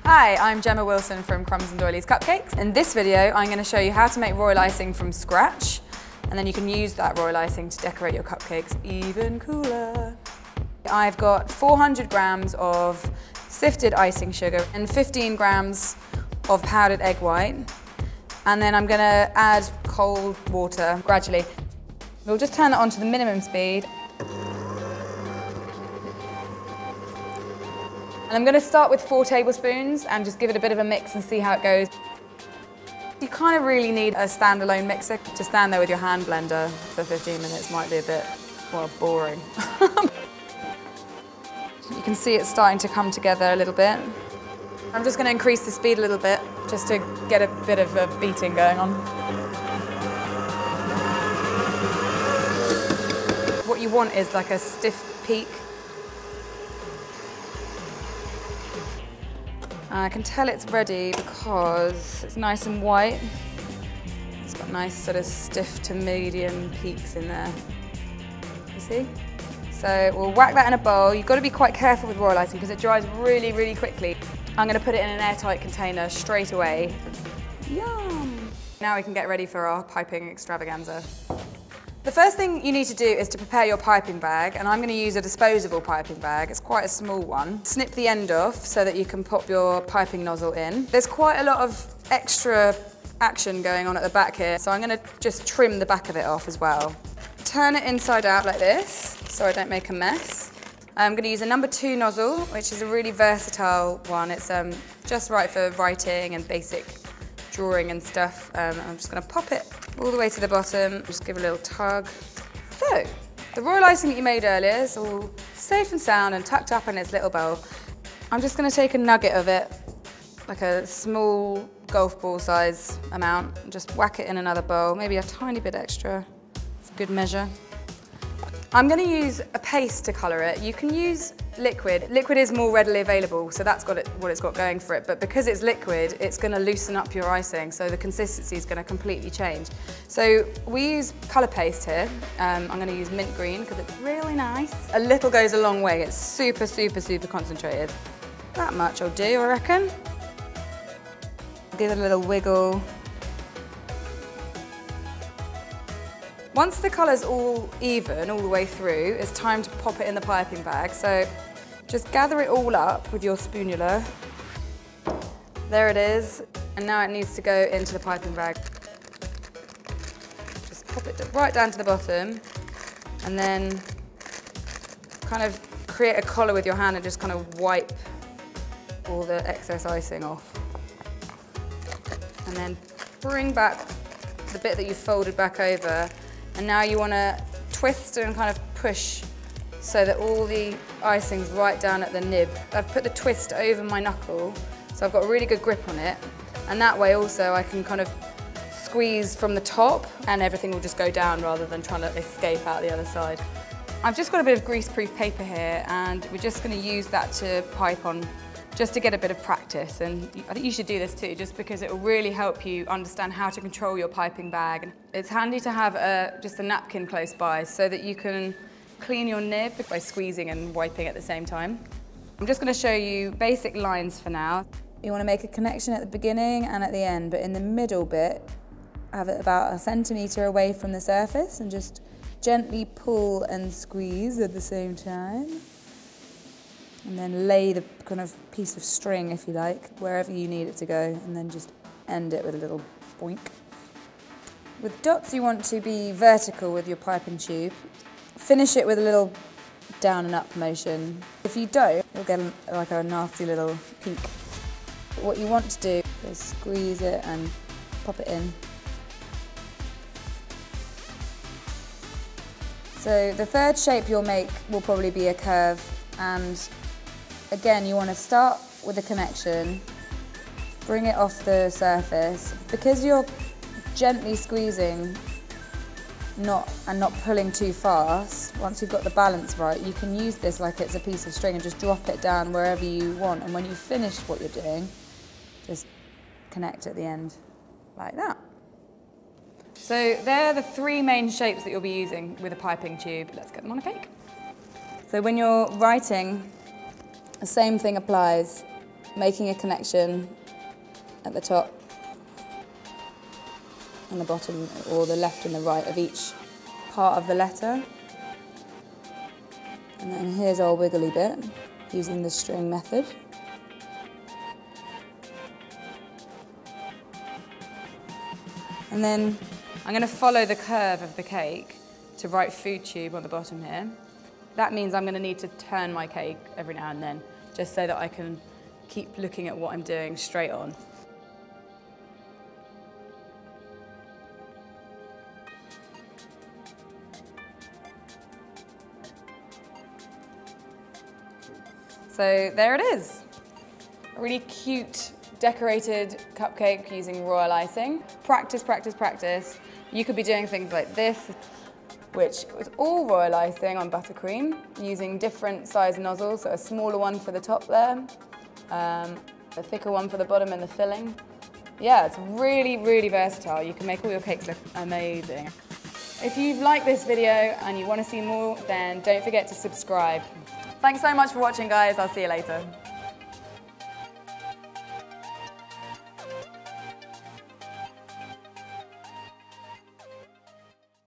Hi, I'm Jemma Wilson from Crumbs and Doilies Cupcakes. In this video, I'm going to show you how to make royal icing from scratch, and then you can use that royal icing to decorate your cupcakes even cooler. I've got 400 grams of sifted icing sugar and 15 grams of powdered egg white, and then I'm going to add cold water gradually. We'll just turn it on to the minimum speed. And I'm going to start with 4 tablespoons and just give it a bit of a mix and see how it goes. You kind of really need a standalone mixer. To stand there with your hand blender for 15 minutes might be a bit, well, boring. You can see it's starting to come together a little bit. I'm just going to increase the speed a little bit just to get a bit of a beating going on. What you want is like a stiff peak. I can tell it's ready because it's nice and white. It's got nice sort of stiff to medium peaks in there. You see? So we'll whack that in a bowl. You've got to be quite careful with royal icing because it dries really, really quickly. I'm going to put it in an airtight container straight away. Yum! Now we can get ready for our piping extravaganza. The first thing you need to do is to prepare your piping bag, and I'm going to use a disposable piping bag. It's quite a small one. Snip the end off so that you can pop your piping nozzle in. There's quite a lot of extra action going on at the back here, so I'm going to just trim the back of it off as well. Turn it inside out like this so I don't make a mess. I'm going to use a number 2 nozzle, which is a really versatile one. It's just right for writing and basic drawing and stuff. I'm just going to pop it all the way to the bottom, just give it a little tug. So, the royal icing that you made earlier is all safe and sound and tucked up in its little bowl. I'm just going to take a nugget of it, like a small golf ball size amount, and just whack it in another bowl, maybe a tiny bit extra. It's a good measure. I'm going to use a paste to colour it. You can use liquid. Liquid is more readily available, so that's what it's got going for it. But because it's liquid, it's going to loosen up your icing, so the consistency is going to completely change. So we use colour paste here. I'm going to use mint green because it's really nice. A little goes a long way. It's super, super, super concentrated. That much will do, I reckon. Give it a little wiggle. Once the colour's all even, all the way through, it's time to pop it in the piping bag. So just gather it all up with your spoonula. There it is. And now it needs to go into the piping bag. Just pop it right down to the bottom and then kind of create a collar with your hand and just kind of wipe all the excess icing off. And then bring back the bit that you folded back over. And now you want to twist and kind of push so that all the icing's right down at the nib. I've put the twist over my knuckle, so I've got a really good grip on it. And that way also I can kind of squeeze from the top and everything will just go down rather than trying to escape out the other side. I've just got a bit of greaseproof paper here and we're just going to use that to pipe on just to get a bit of practice, and I think you should do this too, just because it will really help you understand how to control your piping bag. It's handy to have just a napkin close by so that you can clean your nib by squeezing and wiping at the same time. I'm just going to show you basic lines for now. You want to make a connection at the beginning and at the end, but in the middle bit, have it about 1 centimetre away from the surface and just gently pull and squeeze at the same time. And then lay the kind of piece of string, if you like, wherever you need it to go, and then just end it with a little boink. With dots, you want to be vertical with your piping tube. Finish it with a little down and up motion. If you don't, you'll get like a nasty little peak. What you want to do is squeeze it and pop it in. So the third shape you'll make will probably be a curve, and again, you want to start with a connection, bring it off the surface. Because you're gently squeezing and not pulling too fast, once you've got the balance right, you can use this like it's a piece of string and just drop it down wherever you want. And when you've finished what you're doing, just connect at the end like that. So they're the 3 main shapes that you'll be using with a piping tube. Let's get them on a cake. So when you're writing, the same thing applies. making a connection at the top and the bottom, or the left and the right of each part of the letter. And then here's our wiggly bit, using the string method. And then I'm going to follow the curve of the cake to write food tube on the bottom here. That means I'm going to need to turn my cake every now and then, just so that I can keep looking at what I'm doing straight on. So there it is. A really cute, decorated cupcake using royal icing. Practice, practice, practice. You could be doing things like this, which was all royal icing on buttercream, using different size nozzles, so a smaller one for the top there, a thicker one for the bottom and the filling. Yeah, it's really, really versatile. You can make all your cakes look amazing. If you've liked this video and you want to see more, then don't forget to subscribe. Thanks so much for watching, guys. I'll see you later.